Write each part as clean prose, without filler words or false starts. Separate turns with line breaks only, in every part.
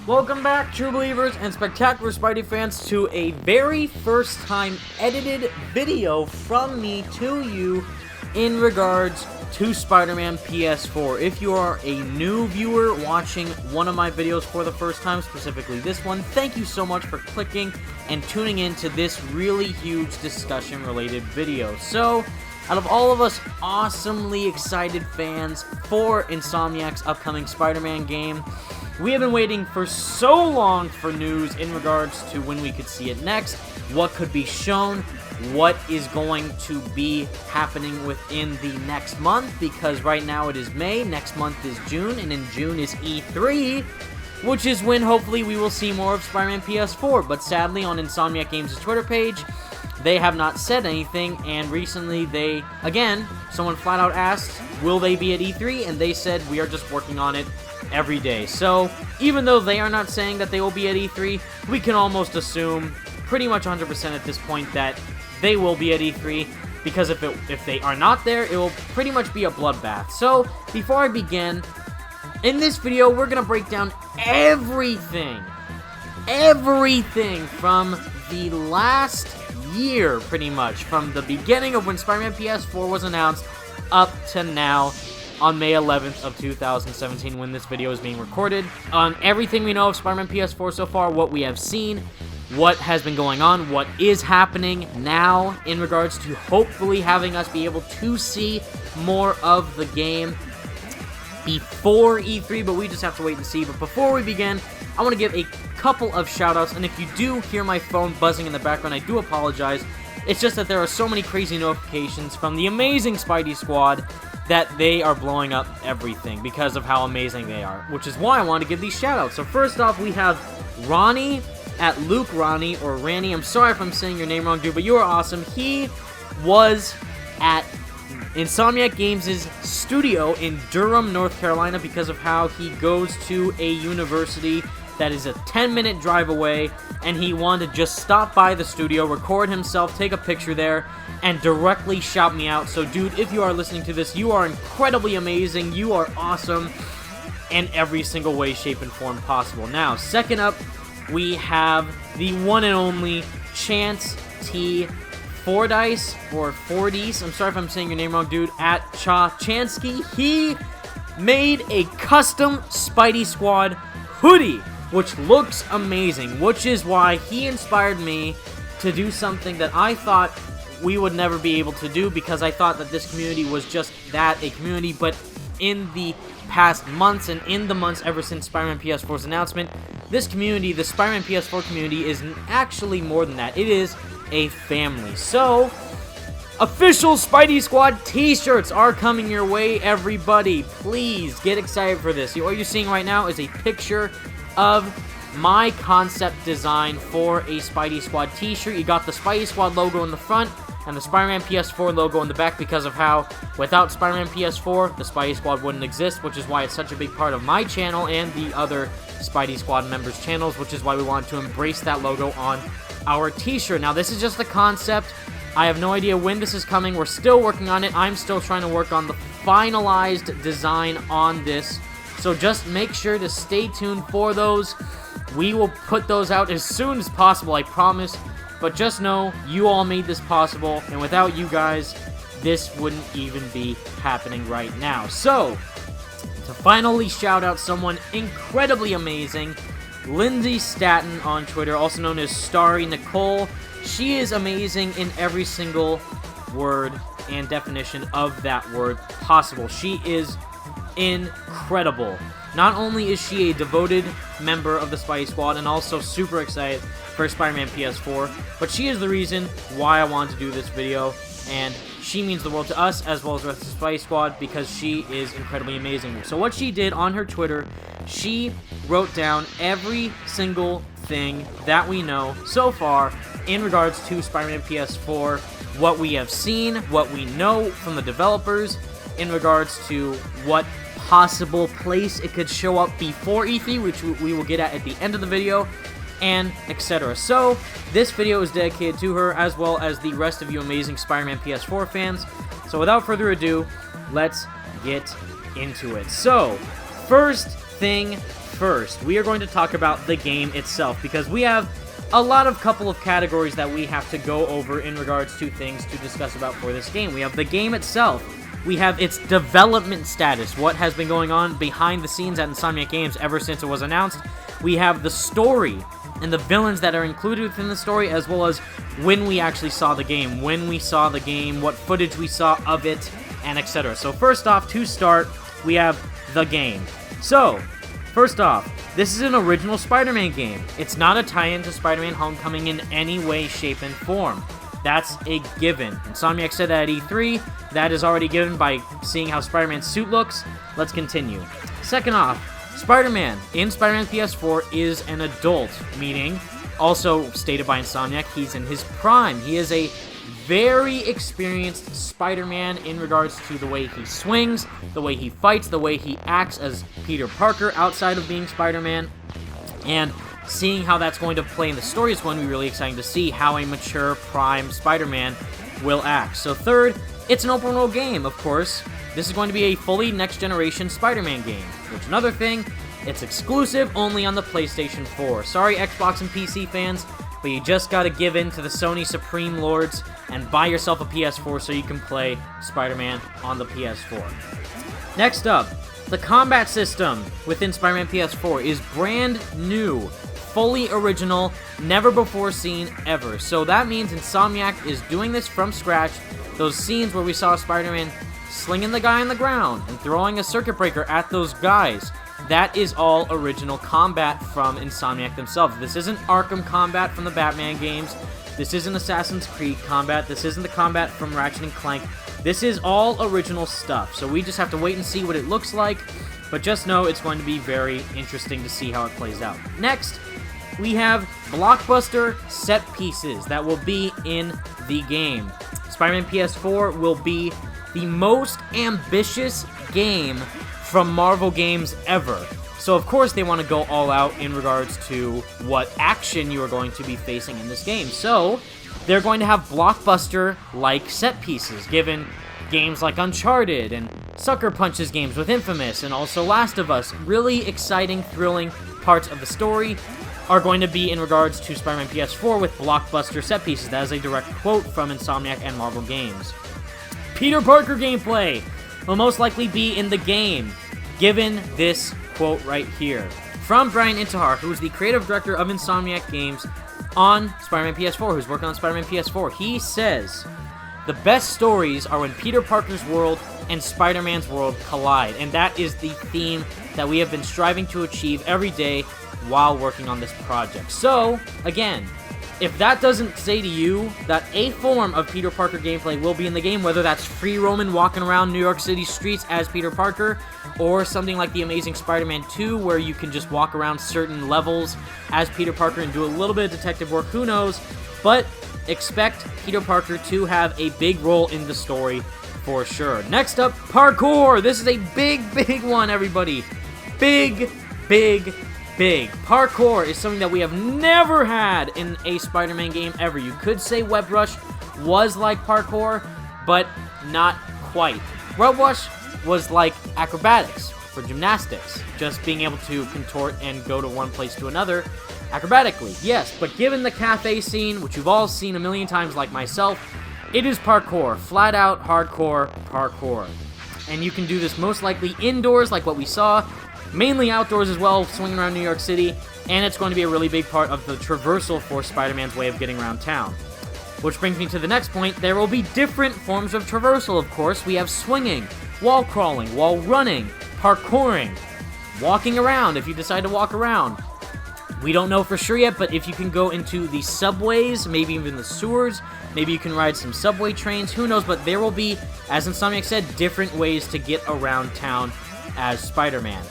Welcome back, true believers and spectacular Spidey fans, to a very first time edited video from me to you in regards to Spider-Man PS4. If you are a new viewer watching one of my videos for the first time, specifically this one, thank you so much for clicking and tuning in to this really huge discussion related video. So, out of all of us awesomely excited fans for Insomniac's upcoming Spider-Man game, we have been waiting for so long for news in regards to when we could see it next, what could be shown, what is going to be happening within the next month, because right now it is May, next month is June, and in June is E3, which is when hopefully we will see more of Spider-Man PS4, but sadly on Insomniac Games' Twitter page, they have not said anything, and recently someone flat out asked, will they be at E3, and they said, we are just working on it every day. So, even though they are not saying that they will be at E3, we can almost assume, pretty much 100% at this point, that they will be at E3, because if they are not there, it will pretty much be a bloodbath. So, before I begin, in this video, we're going to break down everything from the last year, pretty much, from the beginning of when Spider-Man PS4 was announced up to now, on May 11th of 2017 when this video is being recorded, on everything we know of Spider-Man PS4 so far, what we have seen, what has been going on, what is happening now in regards to hopefully having us be able to see more of the game before E3, but we just have to wait and see. But before we begin, I want to give a couple of shoutouts, and if you do hear my phone buzzing in the background, I do apologize. It's just that there are so many crazy notifications from the amazing Spidey squad that they are blowing up everything because of how amazing they are, which is why I want to give these shoutouts. So first off, we have Ronnie at Luke Ronnie, or Ranny. I'm sorry if I'm saying your name wrong, dude, but you are awesome. He was at Insomniac Games' studio in Durham, North Carolina, because of how he goes to a university that is a 10-minute drive away, and he wanted to just stop by the studio, record himself, take a picture there, and directly shout me out. So, dude, if you are listening to this, you are incredibly amazing, you are awesome in every single way, shape, and form possible. Now, second up, we have the one and only Chance T. Fordyce, or Fordyce, I'm sorry if I'm saying your name wrong, dude, at Chansky. He made a custom Spidey Squad hoodie, which looks amazing, which is why he inspired me to do something that I thought we would never be able to do, because I thought that this community was just that, a community, but in the past months and in the months ever since Spider-Man PS4's announcement, this community, the Spider-Man PS4 community, is actually more than that. It is a family. So, official Spidey Squad t-shirts are coming your way, everybody. Please get excited for this. What you're seeing right now is a picture of my concept design for a Spidey Squad t-shirt. You got the Spidey Squad logo in the front and the Spider-Man PS4 logo in the back, because of how without Spider-Man PS4, the Spidey Squad wouldn't exist, which is why it's such a big part of my channel and the other Spidey Squad members' channels, which is why we wanted to embrace that logo on our t-shirt. Now, this is just a concept. I have no idea when this is coming. We're still working on it. I'm still trying to work on the finalized design on this. So just make sure to stay tuned for those. We will put those out as soon as possible, I promise. But just know, you all made this possible, and without you guys, this wouldn't even be happening right now. So, to finally shout out someone incredibly amazing, Lindsay Staton on Twitter, also known as Starry Nicole. She is amazing in every single word and definition of that word possible. She is incredible. Not only is she a devoted member of the Spidey Squad and also super excited for Spider-Man PS4, but she is the reason why I wanted to do this video, and she means the world to us as well as the rest of the Spidey Squad, because she is incredibly amazing. So what she did on her Twitter, she wrote down every single thing that we know so far in regards to Spider-Man PS4, what we have seen, what we know from the developers, in regards to what possible place it could show up before E3, which we will get at the end of the video, and etc. So, this video is dedicated to her, as well as the rest of you amazing Spider-Man PS4 fans. So, without further ado, let's get into it. So, first thing first, we are going to talk about the game itself, because we have a couple of categories that we have to go over in regards to things to discuss about for this game. We have the game itself. We have its development status, what has been going on behind the scenes at Insomniac Games ever since it was announced. We have the story and the villains that are included within the story, as well as when we actually saw the game, what footage we saw of it, and etc. So first off, to start, we have the game. So, first off, this is an original Spider-Man game. It's not a tie-in to Spider-Man Homecoming in any way, shape, and form. That's a given. Insomniac said that at E3. That is already given by seeing how Spider-Man's suit looks. Let's continue. Second off, Spider-Man in Spider-Man PS4 is an adult, meaning, also stated by Insomniac, he's in his prime. He is a very experienced Spider-Man in regards to the way he swings, the way he fights, the way he acts as Peter Parker outside of being Spider-Man, and seeing how that's going to play in the story is going to be really exciting to see how a mature prime Spider-Man will act. So third, it's an open world game, of course. This is going to be a fully next-generation Spider-Man game, which another thing, it's exclusive only on the PlayStation 4. Sorry, Xbox and PC fans, but you just gotta give in to the Sony Supreme Lords and buy yourself a PS4 so you can play Spider-Man on the PS4. Next up, the combat system within Spider-Man PS4 is brand new, fully original, never before seen ever. So that means Insomniac is doing this from scratch. Those scenes where we saw Spider-Man slinging the guy on the ground and throwing a circuit breaker at those guys, that is all original combat from Insomniac themselves. This isn't Arkham combat from the Batman games. This isn't Assassin's Creed combat. This isn't the combat from Ratchet & Clank. This is all original stuff. So we just have to wait and see what it looks like. But just know it's going to be very interesting to see how it plays out. Next, we have blockbuster set pieces that will be in the game. Spider-Man PS4 will be the most ambitious game from Marvel games ever. So of course they want to go all out in regards to what action you are going to be facing in this game. So they're going to have blockbuster-like set pieces, given games like Uncharted and Sucker Punch's games with Infamous, and also Last of Us. Really exciting, thrilling parts of the story are going to be in regards to Spider-Man PS4 with blockbuster set pieces. That is a direct quote from Insomniac and Marvel Games. Peter Parker gameplay will most likely be in the game, given this quote right here. From Brian Intihar, who is the creative director of Insomniac Games on Spider-Man PS4, who's working on Spider-Man PS4, he says, "The best stories are when Peter Parker's world and Spider-Man's world collide," and that is the theme that we have been striving to achieve every day while working on this project. So, again, if that doesn't say to you that a form of Peter Parker gameplay will be in the game, whether that's free roaming, walking around New York City streets as Peter Parker, or something like The Amazing Spider-Man 2, where you can just walk around certain levels as Peter Parker and do a little bit of detective work, who knows, but expect Peter Parker to have a big role in the story for sure. Next up, parkour! This is a big one, everybody. Big. Parkour is something that we have never had in a Spider-Man game ever. You could say Web Rush was like parkour, but not quite. Web Rush was like acrobatics for gymnastics, just being able to contort and go to one place to another acrobatically. Yes, but given the cafe scene, which you've all seen a million times like myself, it is parkour, flat out hardcore parkour. And you can do this most likely indoors like what we saw, mainly outdoors as well, swinging around New York City, and it's going to be a really big part of the traversal for Spider-Man's way of getting around town. Which brings me to the next point. There will be different forms of traversal, of course. We have swinging, wall crawling, wall running, parkouring, walking around if you decide to walk around. We don't know for sure yet, but if you can go into the subways, maybe even the sewers, maybe you can ride some subway trains, who knows, but there will be, as Insomniac said, different ways to get around town as Spider-Man.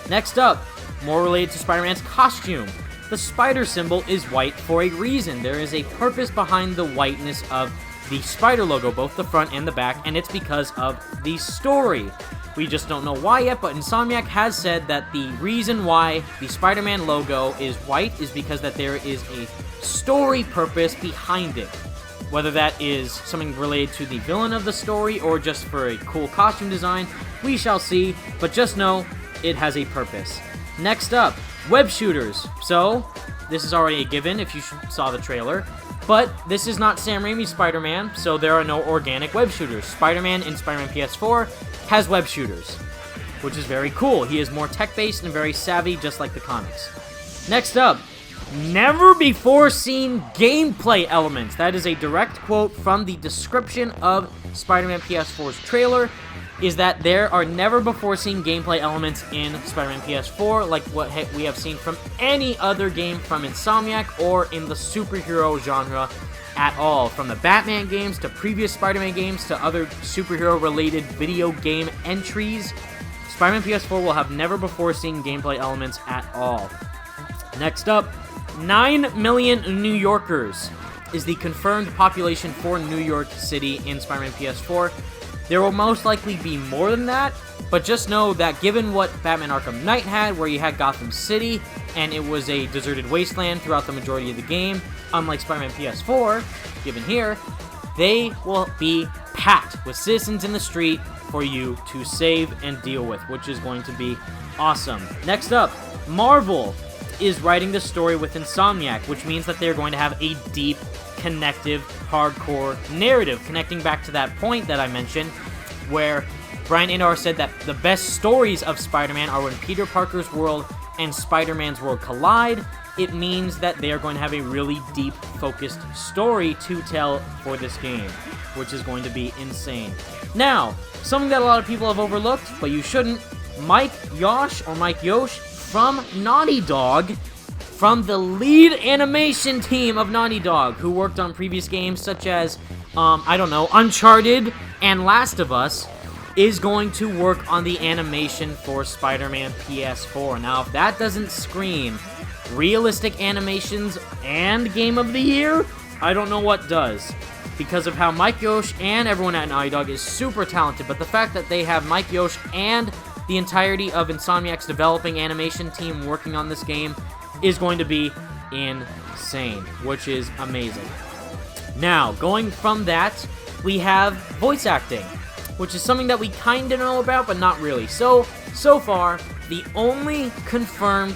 Next up, more related to Spider-Man's costume. The spider symbol is white for a reason. There is a purpose behind the whiteness of the spider logo, both the front and the back, and it's because of the story. We just don't know why yet, but Insomniac has said that the reason why the Spider-Man logo is white is because that there is a story purpose behind it. Whether that is something related to the villain of the story or just for a cool costume design, we shall see, but just know it has a purpose. Next up, web shooters. So, this is already a given if you saw the trailer. But this is not Sam Raimi's Spider-Man, so there are no organic web shooters. Spider-Man in Spider-Man PS4 has web shooters, which is very cool. He is more tech-based and very savvy, just like the comics. Next up, never before seen gameplay elements. That is a direct quote from the description of Spider-Man PS4's trailer, is that there are never before seen gameplay elements in Spider-Man PS4 like what we have seen from any other game from Insomniac or in the superhero genre at all. From the Batman games to previous Spider-Man games to other superhero-related video game entries, Spider-Man PS4 will have never before seen gameplay elements at all. Next up, 9 million New Yorkers is the confirmed population for New York City in Spider-Man PS4. There will most likely be more than that, but just know that given what Batman Arkham Knight had, where you had Gotham City, and it was a deserted wasteland throughout the majority of the game, unlike Spider-Man PS4, given here, they will be packed with citizens in the street for you to save and deal with, which is going to be awesome. Next up, Marvel is writing the story with Insomniac, which means that they're going to have a deep, connective, hardcore narrative, connecting back to that point that I mentioned, where Brian Endar said that the best stories of Spider-Man are when Peter Parker's world and Spider-Man's world collide. It means that they are going to have a really deep, focused story to tell for this game, which is going to be insane. Now, something that a lot of people have overlooked, but you shouldn't, Mike Yosh from Naughty Dog, from the lead animation team of Naughty Dog, who worked on previous games such as, Uncharted and Last of Us, is going to work on the animation for Spider-Man PS4. Now, if that doesn't scream realistic animations and Game of the Year, I don't know what does. Because of how Mike Yosh and everyone at Naughty Dog is super talented, but the fact that they have Mike Yosh and the entirety of Insomniac's developing animation team working on this game is going to be insane, which is amazing. Now, going from that, we have voice acting, which is something that we kind of know about, but not really. So far, the only confirmed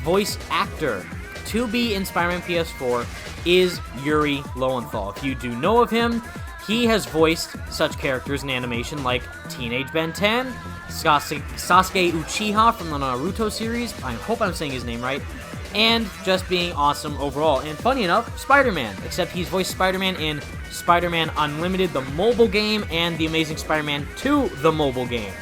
voice actor to be in Spider-Man PS4 is Yuri Lowenthal. If you do know of him, he has voiced such characters in animation like Teenage Ben 10, Sasuke Uchiha from the Naruto series, I hope I'm saying his name right, and just being awesome overall. And funny enough, Spider-Man, except he's voiced Spider-Man in Spider-Man Unlimited, the mobile game, and The Amazing Spider-Man 2, the mobile game.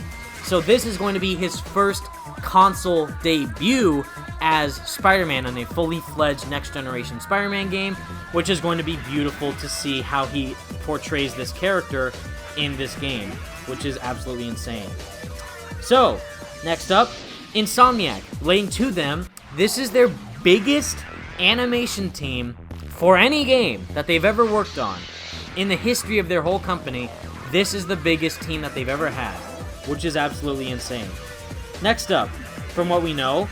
So this is going to be his first console debut as Spider-Man in a fully fledged next-generation Spider-Man game, which is going to be beautiful to see how he portrays this character in this game, which is absolutely insane. So, next up, Insomniac. Relating to them, this is their biggest animation team for any game that they've ever worked on. In the history of their whole company, this is the biggest team that they've ever had, which is absolutely insane. Next up, from what we know,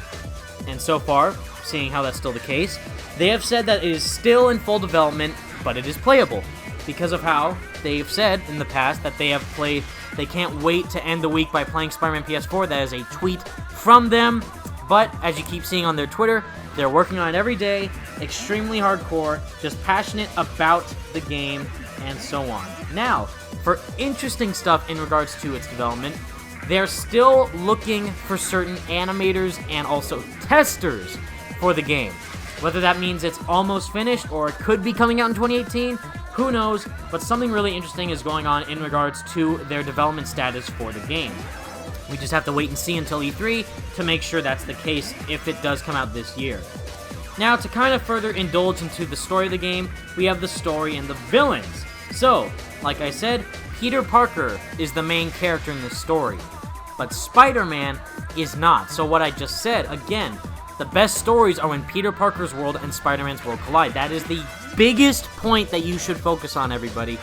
and so far, seeing how that's still the case, they have said that it is still in full development, but it is playable, because of how they've said in the past that they can't wait to end the week by playing Spider-Man PS4. That is a tweet from them, but as you keep seeing on their Twitter, they're working on it every day, extremely hardcore, just passionate about the game, and so on. Now, for interesting stuff in regards to its development, they're still looking for certain animators and also testers for the game. Whether that means it's almost finished or it could be coming out in 2018, who knows, but something really interesting is going on in regards to their development status for the game. We just have to wait and see until E3 to make sure that's the case if it does come out this year. Now, to kind of further indulge into the story of the game, we have the story and the villains. So, like I said, Peter Parker is the main character in this story, but Spider-Man is not. So what I just said, again, the best stories are when Peter Parker's world and Spider-Man's world collide. That is the biggest point that you should focus on, everybody.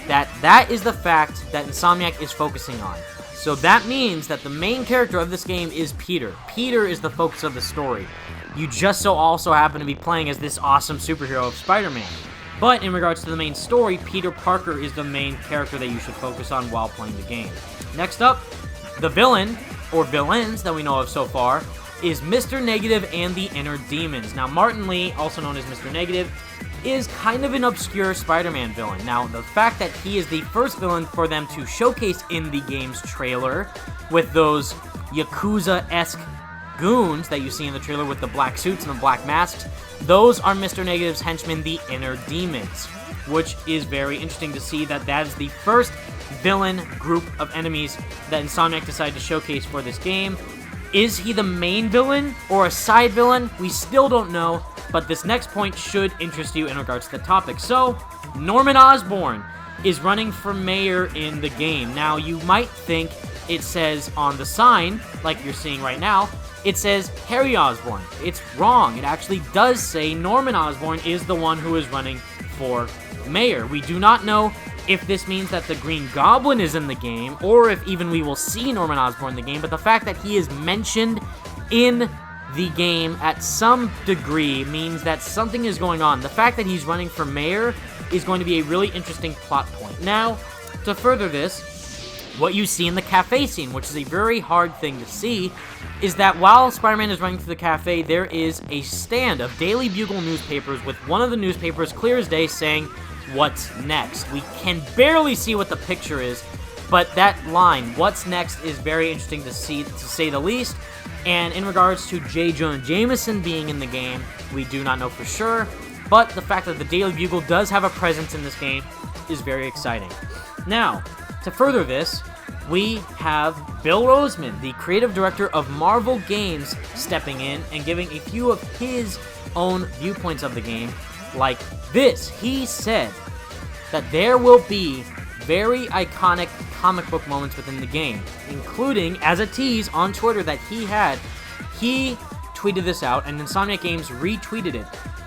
That is the fact that Insomniac is focusing on. So that means that the main character of this game is Peter. Peter is the focus of the story. You just so also happen to be playing as this awesome superhero of Spider-Man. But in regards to the main story, Peter Parker is the main character that you should focus on while playing the game. Next up, the villain, or villains that we know of so far, is Mr. Negative and the Inner Demons. Now, Martin Lee, also known as Mr. Negative, is kind of an obscure Spider-Man villain. Now, the fact that he is the first villain for them to showcase in the game's trailer with those Yakuza-esque goons that you see in the trailer with the black suits and the black masks, those are Mr. Negative's henchmen, the Inner Demons, which is very interesting to see that that is the first villain group of enemies that Insomniac decided to showcase for this game. Is he the main villain or a side villain? We still don't know, but this next point should interest you in regards to the topic. So, Norman Osborn is running for mayor in the game. Now, you might think it says on the sign, like you're seeing right now, it says Harry Osborn. It's wrong. It actually does say Norman Osborn is the one who is running for mayor. We do not know if this means that the Green Goblin is in the game, or if even we will see Norman Osborn in the game, but the fact that he is mentioned in the game at some degree means that something is going on. The fact that he's running for mayor is going to be a really interesting plot point. Now, to further this, what you see in the cafe scene, which is a very hard thing to see, is that while Spider-Man is running through the cafe, there is a stand of Daily Bugle newspapers with one of the newspapers clear as day saying, "What's next?" We can barely see what the picture is, but that line, "What's next?" is very interesting to see, to say the least. And in regards to J. Jonah Jameson being in the game, we do not know for sure, but the fact that the Daily Bugle does have a presence in this game is very exciting. Now, to further this, we have Bill Roseman, the creative director of Marvel Games, stepping in and giving a few of his own viewpoints of the game, like this. He said that there will be very iconic comic book moments within the game, including, as a tease on Twitter that he tweeted this out, and Insomniac Games retweeted it,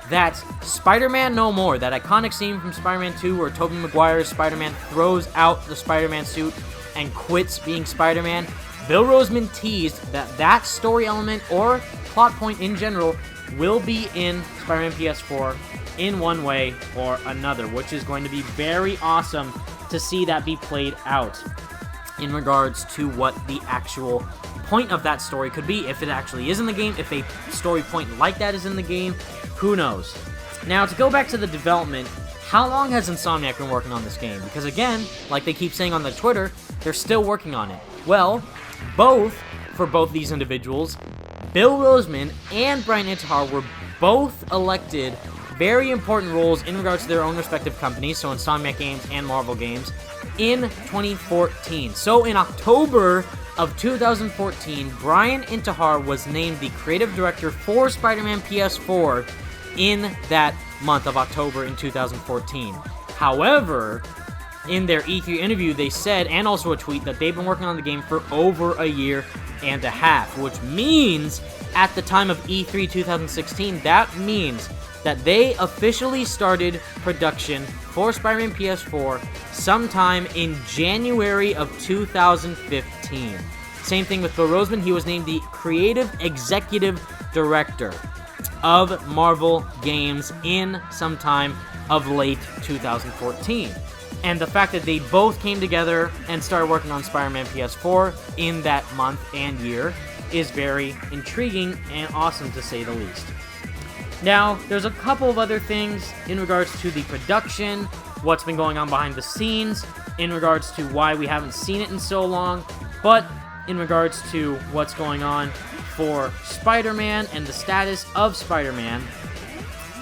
that Spider-Man No More, that iconic scene from Spider-Man 2 where Tobey Maguire's Spider-Man throws out the Spider-Man suit and quits being Spider-Man, Bill Roseman teased that that story element or plot point in general will be in Spider-Man PS4 in one way or another, which is going to be very awesome to see that be played out in regards to what the actual point of that story could be. If it actually is in the game, if a story point like that is in the game, who knows? Now, to go back to the development, how long has Insomniac been working on this game? Because again, like they keep saying on the Twitter, they're still working on it. Well, for both these individuals, Bill Roseman and Brian Intihar were both elected very important roles in regards to their own respective companies, so Insomniac Games and Marvel Games, in 2014. So in October of 2014, Brian Intihar was named the creative director for Spider-Man PS4 in that month of October in 2014. However, in their E3 interview, they said, and also a tweet, that they've been working on the game for over a year and a half, which means at the time of E3 2016, that means that they officially started production for Spider-Man PS4 sometime in January of 2015. Same thing with Bill Roseman. He was named the Creative Executive Director of Marvel Games in sometime of late 2014. And the fact that they both came together and started working on Spider-Man PS4 in that month and year is very intriguing and awesome to say the least. Now, there's a couple of other things in regards to the production, what's been going on behind the scenes, in regards to why we haven't seen it in so long, but in regards to what's going on for Spider-Man and the status of Spider-Man,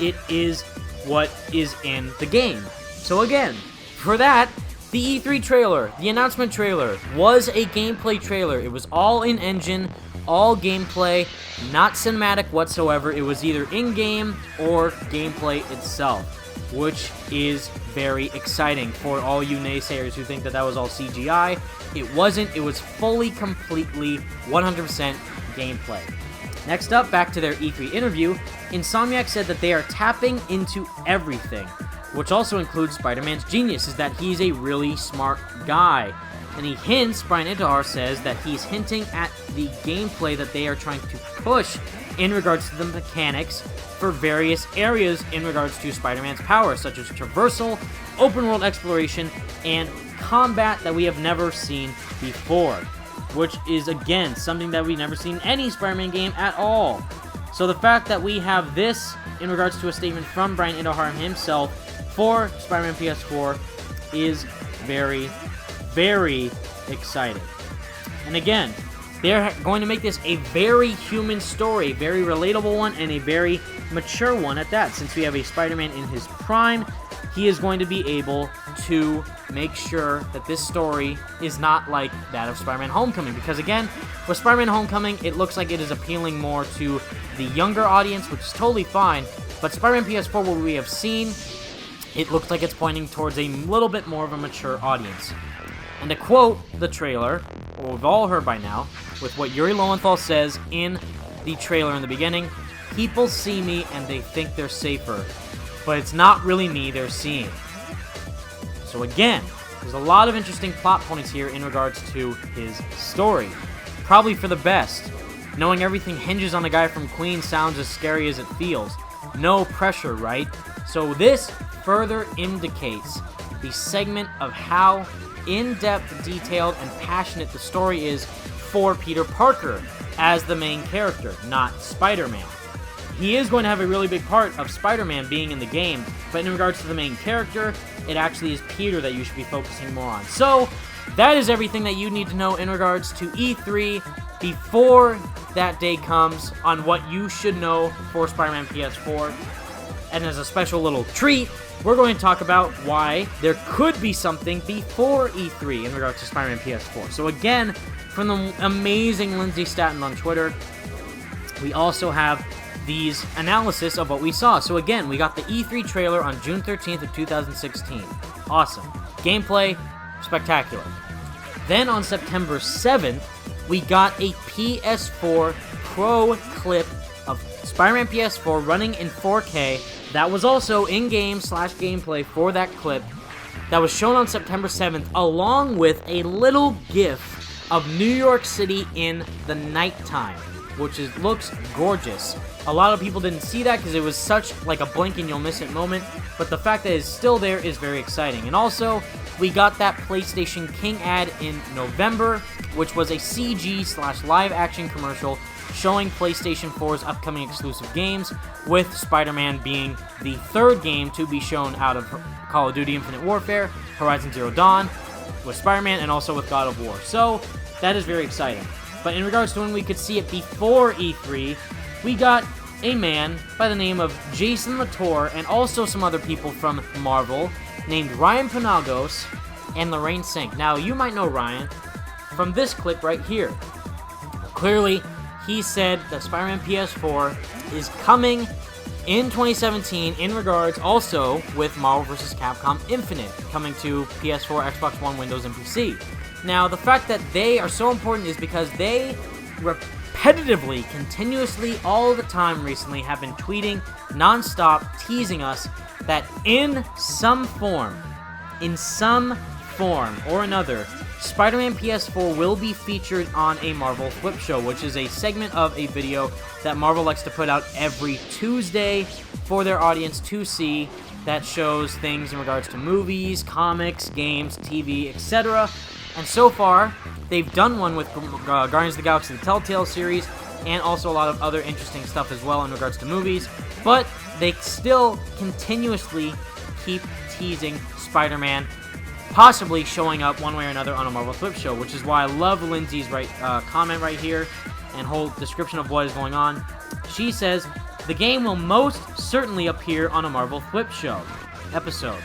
it is what is in the game. So again, for that, the E3 trailer, the announcement trailer, was a gameplay trailer. It was all in-engine, all gameplay, not cinematic whatsoever. It was either in-game or gameplay itself, which is very exciting for all you naysayers who think that that was all CGI. It wasn't. It was fully, completely, 100% gameplay. Next up, back to their E3 interview, Insomniac said that they are tapping into everything, which also includes Spider-Man's genius, is that he's a really smart guy. And he hints, Brian Intihar says, that he's hinting at the gameplay that they are trying to push in regards to the mechanics for various areas in regards to Spider-Man's power, such as traversal, open world exploration, and combat that we have never seen before. which is, again, something that we've never seen in any Spider-Man game at all. So the fact that we have this in regards to a statement from Brian Idaho himself for Spider-Man PS4 is very, very exciting. And again, they're going to make this a very human story, very relatable one, and a very mature one at that. Since we have a Spider-Man in his prime, he is going to be able to make sure that this story is not like that of Spider-Man Homecoming. Because again, with Spider-Man Homecoming, it looks like it is appealing more to the younger audience, which is totally fine. But Spider-Man PS4, what we have seen, it looks like it's pointing towards a little bit more of a mature audience. And to quote the trailer, what we've all heard by now, with what Yuri Lowenthal says in the trailer in the beginning, people see me and they think they're safer, but it's not really me they're seeing. So again, there's a lot of interesting plot points here in regards to his story. Probably for the best. Knowing everything hinges on a guy from Queens sounds as scary as it feels. No pressure, right? So this further indicates the segment of how in-depth, detailed, and passionate the story is for Peter Parker as the main character, not Spider-Man. He is going to have a really big part of Spider-Man being in the game, but in regards to the main character, it actually is Peter that you should be focusing more on. So, that is everything that you need to know in regards to E3 before that day comes on what you should know for Spider-Man PS4. And as a special little treat, we're going to talk about why there could be something before E3 in regards to Spider-Man PS4. So again, from the amazing Lindsay Statton on Twitter, we also have these analysis of what we saw. So again, we got the E3 trailer on June 13th of 2016. Awesome. Gameplay, spectacular. Then on September 7th, we got a PS4 Pro clip of Spider-Man PS4 running in 4K. That was also in-game / gameplay for that clip that was shown on September 7th, along with a little GIF of New York City in the nighttime, which looks gorgeous. A lot of people didn't see that because it was such like a blink and you'll miss it moment, but the fact that it's still there is very exciting. And also, we got that PlayStation King ad in November, which was a CG / live action commercial showing PlayStation 4's upcoming exclusive games, with Spider-Man being the third game to be shown out of Call of Duty Infinite Warfare, Horizon Zero Dawn, with Spider-Man, and also with God of War. So, that is very exciting. But in regards to when we could see it before E3, we got a man by the name of Jason Latour, and also some other people from Marvel, named Ryan Penagos and Lorraine Sink. Now, you might know Ryan from this clip right here. Clearly, he said that Spider-Man PS4 is coming in 2017 in regards also with Marvel vs. Capcom Infinite, coming to PS4, Xbox One, Windows, and PC. Now, the fact that they are so important is because they repetitively, continuously, all the time recently have been tweeting non-stop, teasing us that in some form or another, Spider-Man PS4 will be featured on a Marvel Flip Show, which is a segment of a video that Marvel likes to put out every Tuesday for their audience to see, that shows things in regards to movies, comics, games, TV, etc. And so far, they've done one with Guardians of the Galaxy the Telltale series, and also a lot of other interesting stuff as well in regards to movies, but they still continuously keep teasing Spider-Man possibly showing up one way or another on a Marvel Flip Show, which is why I love Lindsay's comment right here and whole description of what is going on. She says, the game will most certainly appear on a Marvel Flip Show episode.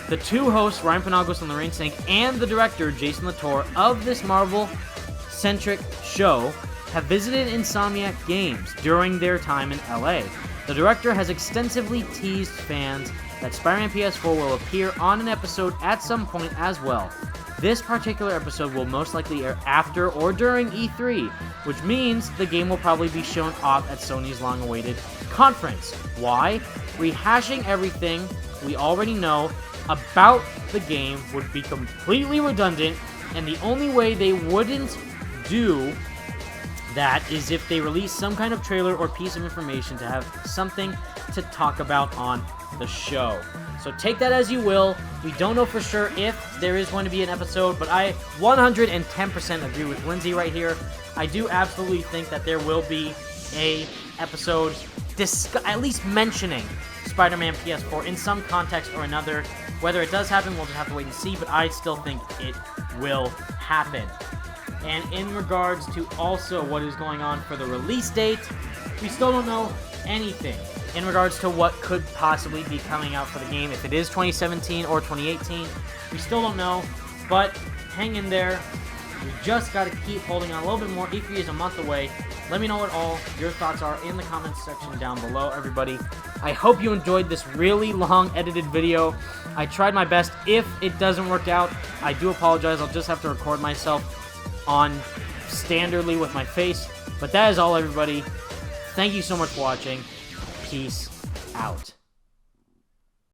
The two hosts, Ryan Penagos and Lorraine Sink, and the director, Jason Latour, of this Marvel-centric show have visited Insomniac Games during their time in LA. The director has extensively teased fans that Spider-Man PS4 will appear on an episode at some point as well. This particular episode will most likely air after or during E3, which means the game will probably be shown off at Sony's long-awaited conference. Why? Rehashing everything we already know about the game would be completely redundant, and the only way they wouldn't do that is if they release some kind of trailer or piece of information to have something to talk about on the show. So take that as you will. We don't know for sure if there is going to be an episode, but I 110% agree with Lindsay right here. I do absolutely think that there will be a episode at least mentioning Spider-Man PS4 in some context or another. Whether it does happen, we'll just have to wait and see, but I still think it will happen. And in regards to also what is going on for the release date, we still don't know anything in regards to what could possibly be coming out for the game. If it is 2017 or 2018, we still don't know, but hang in there. We just got to keep holding on a little bit more. E3 is a month away. Let me know what all your thoughts are in the comments section down below, everybody. I hope you enjoyed this really long edited video. I tried my best. If it doesn't work out, I do apologize. I'll just have to record myself on standardly with my face. But that is all, everybody. Thank you so much for watching. Peace out.